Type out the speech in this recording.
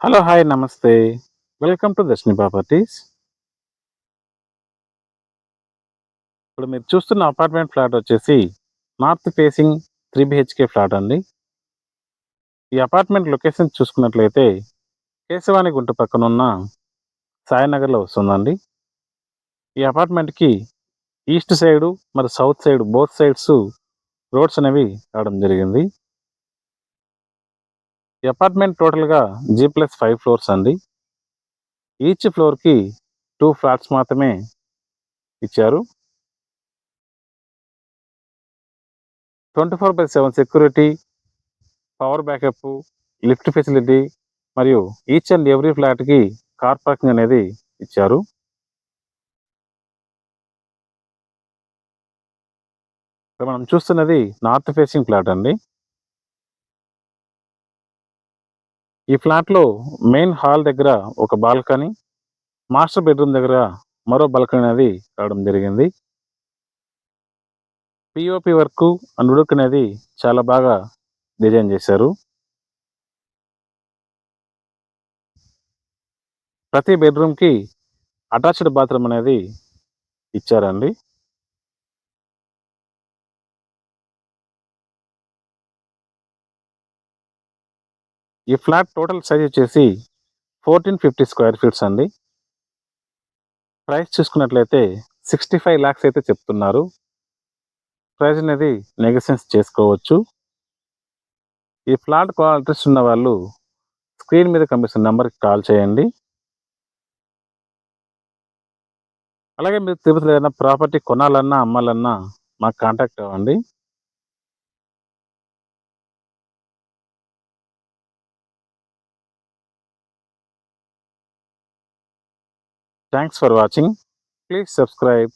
Hello! Hi! నమస్తే. Welcome to Darshini properties. ఇప్పుడు మీరు చూస్తున్న అపార్ట్మెంట్ ఫ్లాట్ వచ్చేసి నార్త్ ఫేసింగ్ 3 బీహెచ్‌కే ఫ్లాట్ అండి. ఈ అపార్ట్మెంట్ లొకేషన్ చూసుకున్నట్లయితే కేశవాని గుంట పక్కనున్న సాయినగర్‌లో వస్తుందండి. ఈ అపార్ట్మెంట్‌కి ఈస్ట్ సైడు మరి south side both sides roads అనేవి రావడం జరిగింది. ఈ అపార్ట్మెంట్ టోటల్‌గా జీ+5 ఫ్లోర్స్ అండి. ఈచ్ ఫ్లోర్‌కి 2 ఫ్లాట్స్ మాత్రమే ఇచ్చారు. 24/7 security, power backup, lift facility మరియు ఈచ్ అండ్ ఎవ్రీ ఫ్లాట్‌కి కార్ పార్కింగ్ అనేది ఇచ్చారు. ఇక్కడ మనం చూస్తున్నది నార్త్ ఫేసింగ్ ఫ్లాట్ అండి. ఈ ఫ్లాట్‌లో మెయిన్ హాల్ దగ్గర ఒక బాల్కనీ, మాస్టర్ బెడ్‌రూమ్ దగ్గర మరో బాల్కనీ అనేది రావడం జరిగింది. పీఓపీ వర్కు అండ్ వుడ్ అనేది చాలా బాగా డిజైన్ చేశారు. ప్రతి బెడ్‌రూమ్‌కి అటాచ్డ్ బాత్రూమ్ అనేది ఇచ్చారండి. ఈ ఫ్లాట్ టోటల్ సైజ్ వచ్చేసి 1450 స్క్వేర్ ఫీట్స్ అండి. ప్రైస్ చూసుకున్నట్లయితే 65 లాక్స్ అయితే చెప్తున్నారు. ప్రైస్ అనేది నెగోషియేట్ చేసుకోవచ్చు. ఈ ఫ్లాట్ ఇంట్రెస్ట్ ఉన్న వాళ్ళు స్క్రీన్ మీద కనిపిస్తున్న నంబర్‌కి కాల్ చేయండి. అలాగే మీరు తిరుపతిలో ఏదైనా ప్రాపర్టీ కొనాలన్నా, అమ్మాలన్నా మాకు కాంటాక్ట్ అవ్వండి. Thanks for watching. Please subscribe.